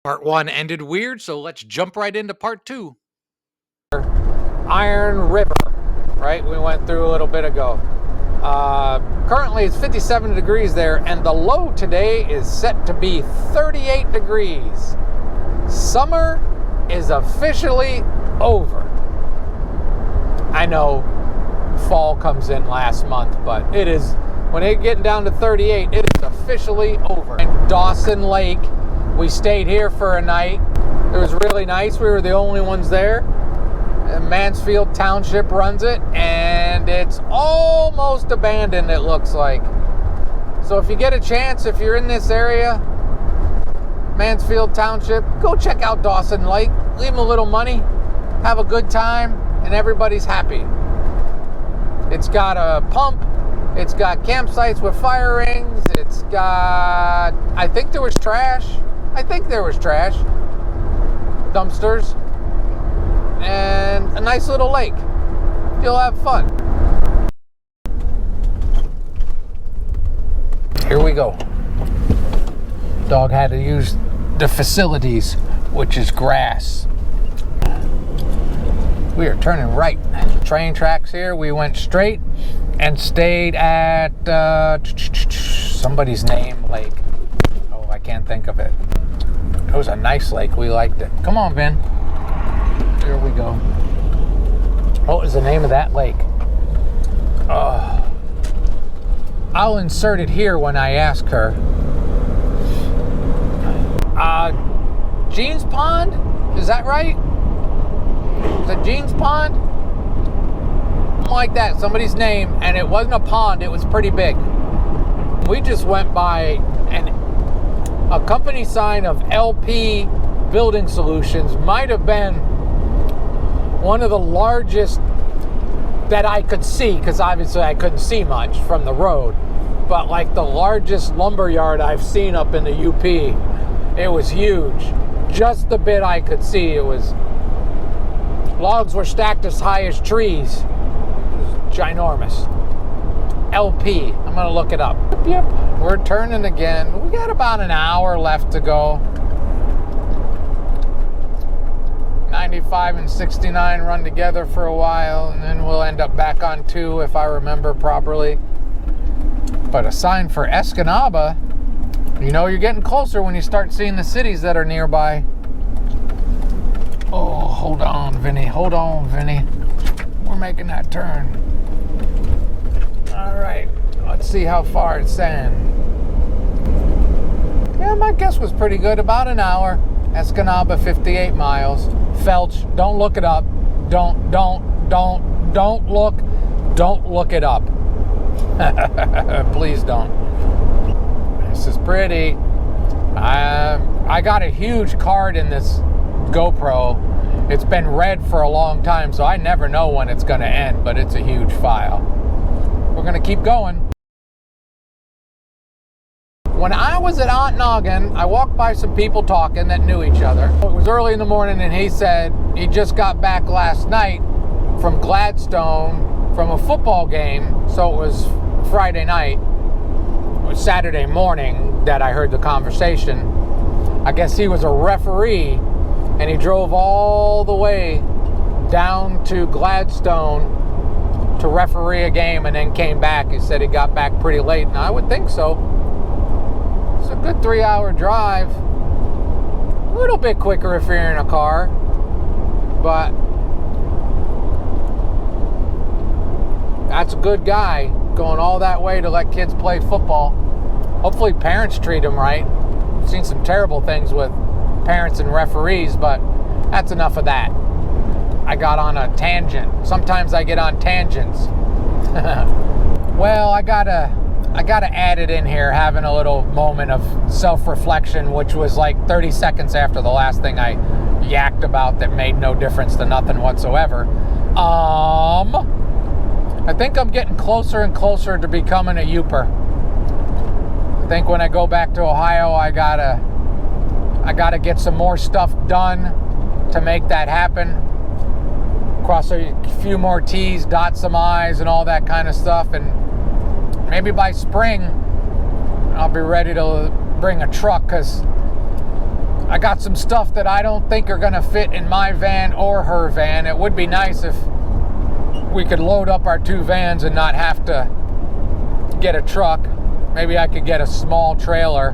Part one ended weird, so let's jump right into part two. Iron River, right? We went through a little bit ago. Currently it's 57 degrees there, and the low today is set to be 38 degrees. Summer is officially over. I know fall comes in last month, but it is, when it's getting down to 38, it is officially over. And Dawson Lake, we stayed here for a night. It was really nice. We were the only ones there. Mansfield Township runs it, and it's almost abandoned, it looks like. So if you get a chance, if you're in this area, Mansfield Township, go check out Dawson Lake. Leave them a little money, have a good time, and everybody's happy. It's got a pump. It's got campsites with fire rings. It's got, I think there was trash. Dumpsters. And a nice little lake. You'll have fun. Here we go. Dog had to use the facilities, which is grass. We are turning right. Train tracks here. We went straight and stayed at somebody's name lake. Oh, I can't think of it. It was a nice lake. We liked it. Come on, Vin. Here we go. What was the name of that lake? I'll insert it here when I ask her. Jean's Pond? Is that right? Is it Jean's Pond? Something like that. Somebody's name. And it wasn't a pond. It was pretty big. We just went by a company sign of LP Building Solutions. Might have been one of the largest that I could see, because obviously I couldn't see much from the road, but like the largest lumber yard I've seen up in the UP. It was huge. Just the bit I could see, it was, logs were stacked as high as trees. It was ginormous. LP, I'm gonna look it up. Yep, we're turning again. We got about an hour left to go. 95 and 69 run together for a while, and then we'll end up back on 2 if I remember properly. But a sign for Escanaba, you know you're getting closer when you start seeing the cities that are nearby. Oh, hold on, Vinny. Hold on, Vinny. We're making that turn. All right, let's see how far it's saying. Yeah, my guess was pretty good. About an hour. Escanaba, 58 miles. Felch, don't look it up. Don't look it up. Please don't. This is pretty. I got a huge card in this GoPro. It's been red for a long time, so I never know when it's going to end, but it's a huge file. We're going to keep going. When I was at Aunt Noggin, I walked by some people talking that knew each other. It was early in the morning, and he said he just got back last night from Gladstone from a football game. So it was Friday night. It was Saturday morning that I heard the conversation. I guess he was a referee, and he drove all the way down to Gladstone to referee a game and then came back. He said he got back pretty late, and I would think so. It's a good 3-hour drive. A little bit quicker if you're in a car, but that's a good guy going all that way to let kids play football. Hopefully parents treat them right. I've seen some terrible things with parents and referees, but that's enough of that. I got on a tangent. Sometimes I get on tangents. Well, I gotta add it in here, having a little moment of self-reflection, which was like 30 seconds after the last thing I yacked about that made no difference to nothing whatsoever. I think I'm getting closer and closer to becoming a Youper. I think when I go back to Ohio, I gotta get some more stuff done to make that happen. Cross a few more T's, dot some I's, and all that kind of stuff, and maybe by spring I'll be ready to bring a truck, because I got some stuff that I don't think are going to fit in my van or her van. It would be nice if we could load up our 2 vans and not have to get a truck. Maybe I could get a small trailer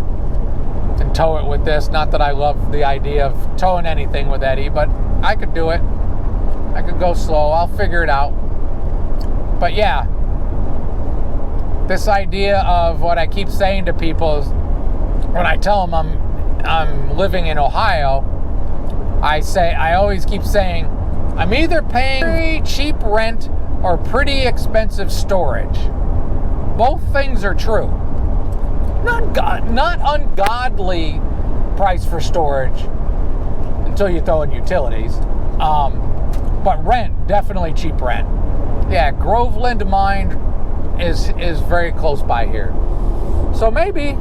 and tow it with this. Not that I love the idea of towing anything with Eddie, but I could do it. I could go slow. I'll figure it out. But yeah, this idea of what I keep saying to people is when I tell them I'm living in Ohio, I always keep saying I'm either paying very cheap rent or pretty expensive storage. Both things are true. Not ungodly price for storage until you throw in utilities. But rent, definitely cheap rent. Yeah, Groveland Mine is very close by here. So maybe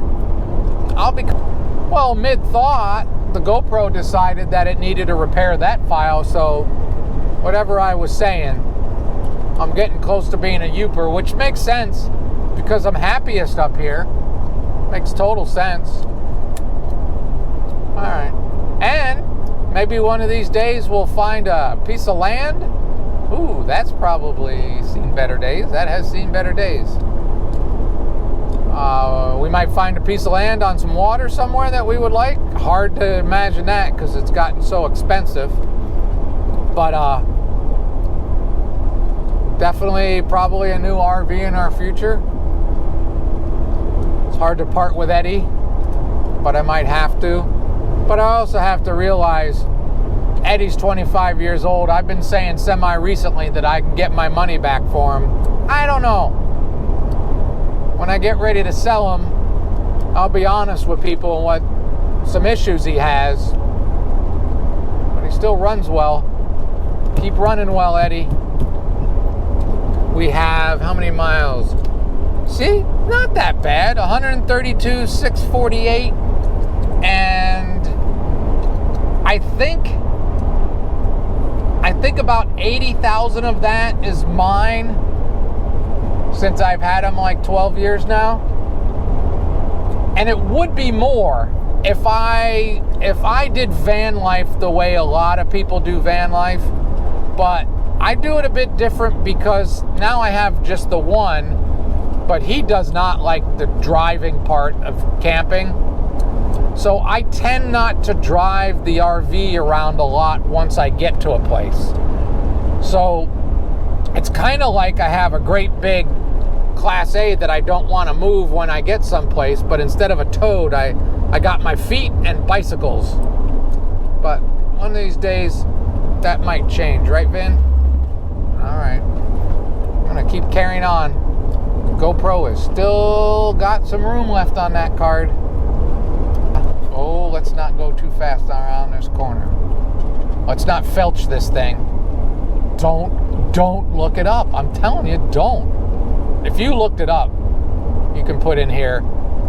I'll be... Well, mid-thought, the GoPro decided that it needed to repair that file, so whatever I was saying, I'm getting close to being a Youper, which makes sense because I'm happiest up here. Makes total sense. All right. And maybe one of these days we'll find a piece of land. Ooh, that's probably seen better days. That has seen better days. We might find a piece of land on some water somewhere that we would like. Hard to imagine that because it's gotten so expensive. But definitely probably a new RV in our future. It's hard to part with Eddie, but I might have to. But I also have to realize Eddie's 25 years old. I've been saying semi-recently that I can get my money back for him. I don't know. When I get ready to sell him, I'll be honest with people and what some issues he has. But he still runs well. Keep running well, Eddie. We have how many miles? See, not that bad. 132, 648. And I think about 80,000 of that is mine, since I've had them like 12 years now. And it would be more if I did van life the way a lot of people do van life. But I do it a bit different because now I have just the one, but he does not like the driving part of camping. So I tend not to drive the RV around a lot once I get to a place. So it's kind of like I have a great big Class A that I don't want to move when I get someplace, but instead of a toad, I got my feet and bicycles. But one of these days, that might change, right, Vin? All right. I'm going to keep carrying on. GoPro has still got some room left on that card. Oh, let's not go too fast around this corner. Let's not felch this thing. Don't look it up. I'm telling you, don't. If you looked it up, you can put in here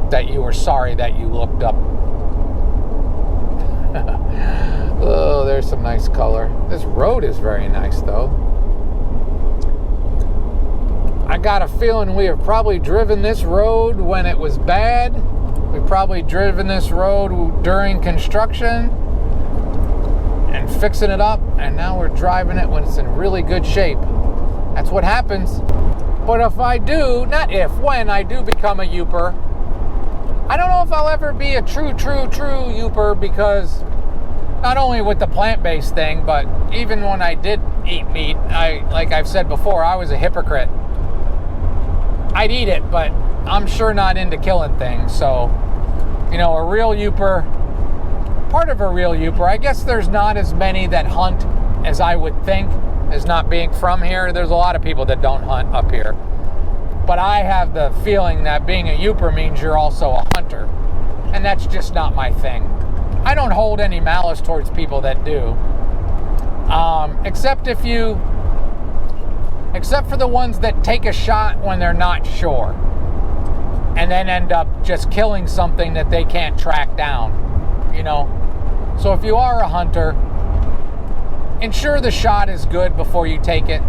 that you were sorry that you looked up. Oh, there's some nice color. This road is very nice, though. I got a feeling we have probably driven this road when it was bad. We've probably driven this road during construction and fixing it up, and now we're driving it when it's in really good shape. That's what happens. But if I do, not if, when I do become a Youper, I don't know if I'll ever be a true Youper, because not only with the plant-based thing, but even when I did eat meat, like I've said before, I was a hypocrite. I'd eat it, but I'm sure not into killing things. So, you know, a real Youper, part of a real Youper, I guess there's not as many that hunt as I would think, as not being from here. There's a lot of people that don't hunt up here. But I have the feeling that being a Youper means you're also a hunter. And that's just not my thing. I don't hold any malice towards people that do. Except for the ones that take a shot when they're not sure. And then end up just killing something that they can't track down. You know? So if you are a hunter, ensure the shot is good before you take it.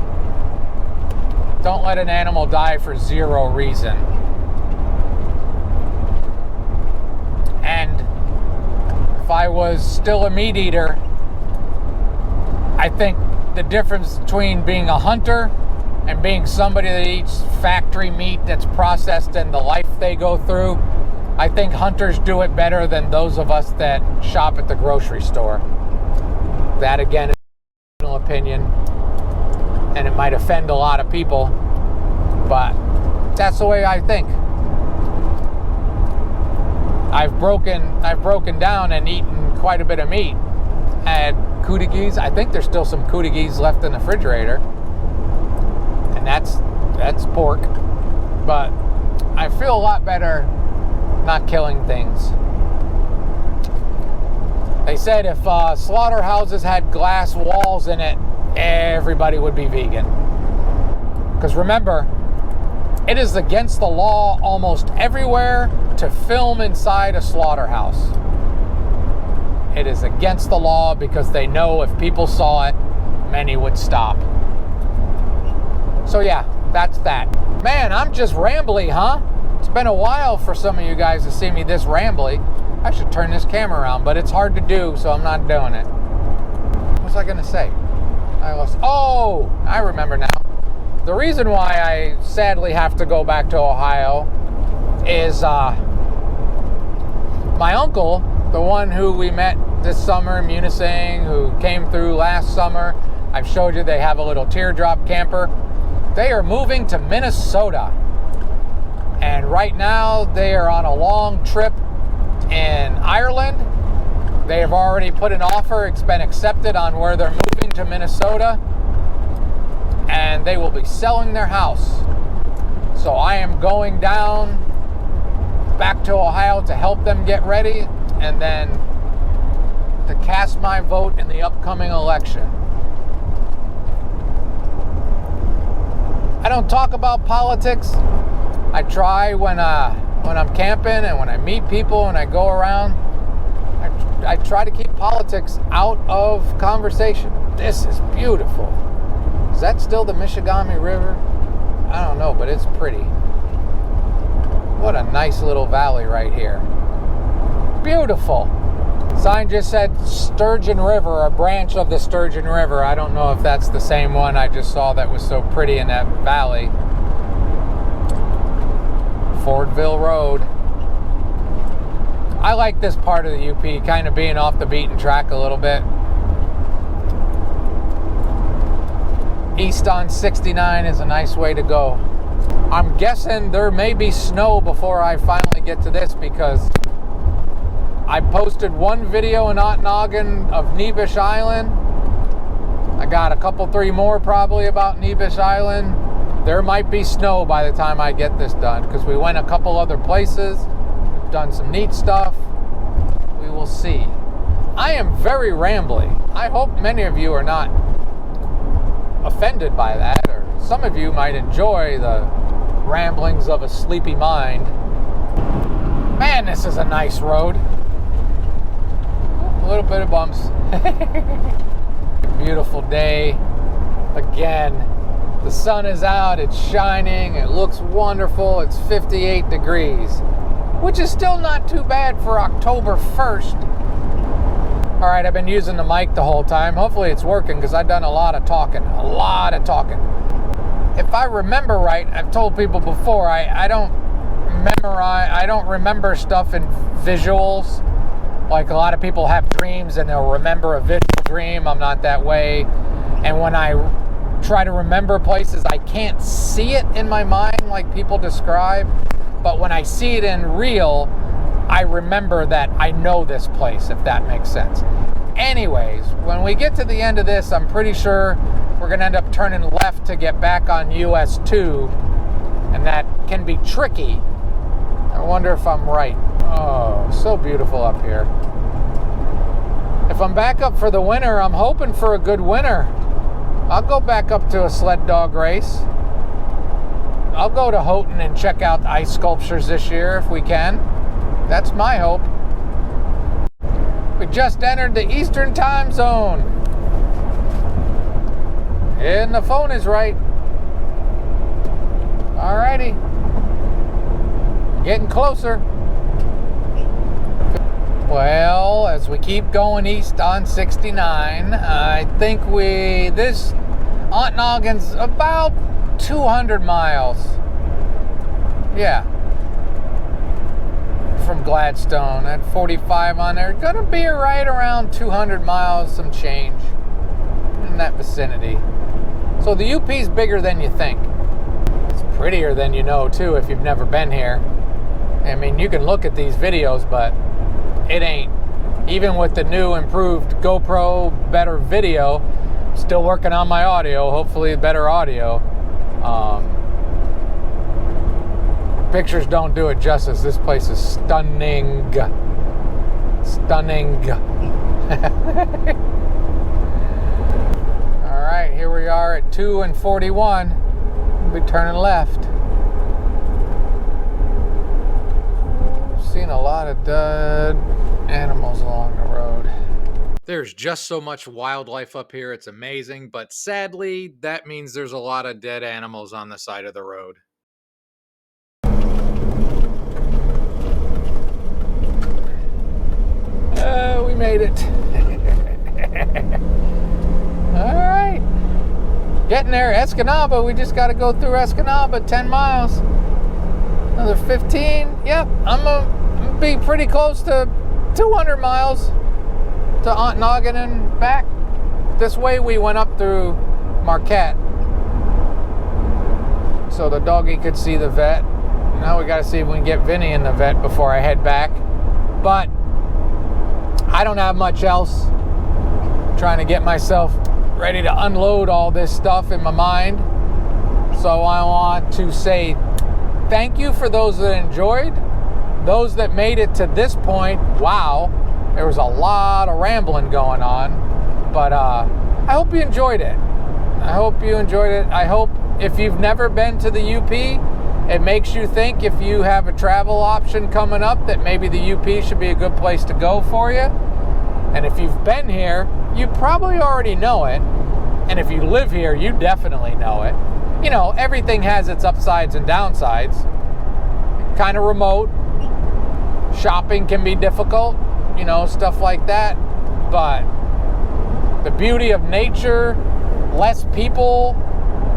Don't let an animal die for zero reason. if I was still a meat eater, I think the difference between being a hunter and being somebody that eats factory meat that's processed and the life they go through, I think hunters do it better than those of us that shop at the grocery store. That again is a personal opinion, and it might offend a lot of people, but that's the way I think. I've broken down and eaten quite a bit of meat. I had cootie geese. I think there's still some cootie geese left in the refrigerator, and that's pork. But I feel a lot better not killing things. They said if slaughterhouses had glass walls in it, everybody would be vegan. Because remember, it is against the law almost everywhere to film inside a slaughterhouse. It is against the law because they know if people saw it, many would stop. So yeah, that's that. Man, I'm just rambly, huh? It's been a while for some of you guys to see me this rambly. I should turn this camera around, but it's hard to do, so I'm not doing it. What was I gonna say? Oh, I remember now. The reason why I sadly have to go back to Ohio is my uncle, the one who we met this summer, Munising, who came through last summer. I've showed you they have a little teardrop camper. They are moving to Minnesota. And right now they are on a long trip in Ireland. They have already put an offer. It's been accepted on where they're moving to Minnesota. And they will be selling their house. So I am going down back to Ohio to help them get ready and then to cast my vote in the upcoming election. I don't talk about politics. I try when I'm camping and when I meet people and I go around. I try to keep politics out of conversation. This is beautiful. Is that still the Michigami River? I don't know, but it's pretty. What a nice little valley right here. Beautiful. Sign just said Sturgeon River, a branch of the Sturgeon River. I don't know if that's the same one I just saw that was so pretty in that valley. Fordville Road. I like this part of the UP, kind of being off the beaten track a little bit. East on 69 is a nice way to go. I'm guessing there may be snow before I finally get to this because I posted one video in Ottenoggin of Nebish Island. I got a couple, three more probably about Nebish Island. There might be snow by the time I get this done because we went a couple other places, done some neat stuff. We will see. I am very rambly. I hope many of you are not offended by that, or some of you might enjoy the ramblings of a sleepy mind. Man, this is a nice road. A little bit of bumps. Beautiful day. Again, the sun is out, it's shining, it looks wonderful. It's 58 degrees, which is still not too bad for October 1st. All right, I've been using the mic the whole time. Hopefully it's working because I've done a lot of talking. If I remember right, I've told people before, I don't memorize, I don't remember stuff in visuals. Like a lot of people have dreams and they'll remember a visual dream. I'm not that way. And when I try to remember places, I can't see it in my mind like people describe. But when I see it in real, I remember that I know this place, if that makes sense. Anyways, when we get to the end of this, I'm pretty sure we're going to end up turning left to get back on US 2, and that can be tricky. I wonder if I'm right. Oh, so beautiful up here. If I'm back up for the winter, I'm hoping for a good winter. I'll go back up to a sled dog race. I'll go to Houghton and check out ice sculptures this year if we can. That's my hope. We just entered the Eastern time zone. And the phone is right. Alrighty. Getting closer. Well, as we keep going east on 69, I think this Ontonoggin's about 200 miles. Yeah. From Gladstone at 45 on there. Gonna be right around 200 miles, some change in that vicinity. So the UP's bigger than you think. It's prettier than you know too if you've never been here. I mean, you can look at these videos, but it ain't. Even with the new improved GoPro, better video, still working on my audio, hopefully better audio. Pictures don't do it justice. This place is stunning. Stunning. All right, here we are at 2 and 41. We'll be turning left. Seen a lot of dead animals along the road. There's just so much wildlife up here. It's amazing, but sadly, that means there's a lot of dead animals on the side of the road. We made it. All right. Getting there. Escanaba. We just got to go through Escanaba, 10 miles. Another 15. Yep. I'm going to be pretty close to 200 miles to Ontonoggin and back. This way we went up through Marquette so the doggy could see the vet. Now we got to see if we can get Vinny in the vet before I head back. But I don't have much else. I'm trying to get myself ready to unload all this stuff in my mind. So I want to say thank you for those that enjoyed. Those that made it to this point, wow, there was a lot of rambling going on. But I hope you enjoyed it. I hope you enjoyed it. I hope if you've never been to the UP, it makes you think if you have a travel option coming up that maybe the UP should be a good place to go for you. And if you've been here, you probably already know it. And if you live here, you definitely know it. You know, everything has its upsides and downsides. Kind of remote. Shopping can be difficult, you know, stuff like that. But the beauty of nature, less people.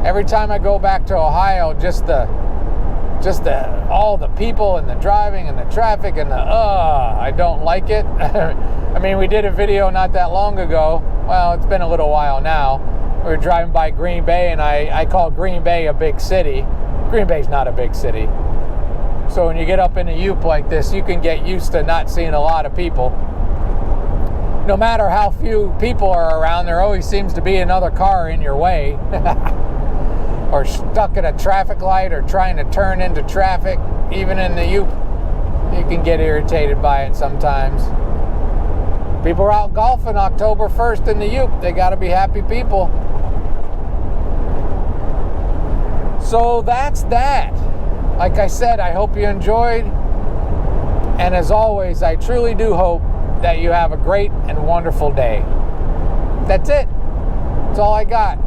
Every time I go back to Ohio, just all the people and the driving and the traffic and I don't like it. I mean, we did a video not that long ago. Well, it's been a little while now. We were driving by Green Bay, and I call Green Bay a big city. Green Bay's not a big city. So when you get up in a Yup like this, you can get used to not seeing a lot of people. No matter how few people are around, there always seems to be another car in your way. Or stuck at a traffic light or trying to turn into traffic. Even in the Yup, you can get irritated by it sometimes. People are out golfing October 1st in the Yup. They got to be happy people. So that's that. Like I said, I hope you enjoyed. And as always, I truly do hope that you have a great and wonderful day. That's it. That's all I got.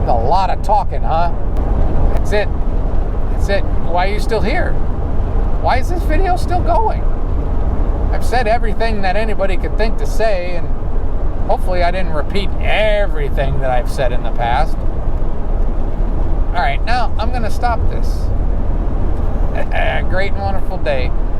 A lot of talking, huh? That's it. That's it. Why are you still here? Why is this video still going? I've said everything that anybody could think to say, and hopefully I didn't repeat everything that I've said in the past. All right, now I'm going to stop this. Great and wonderful day.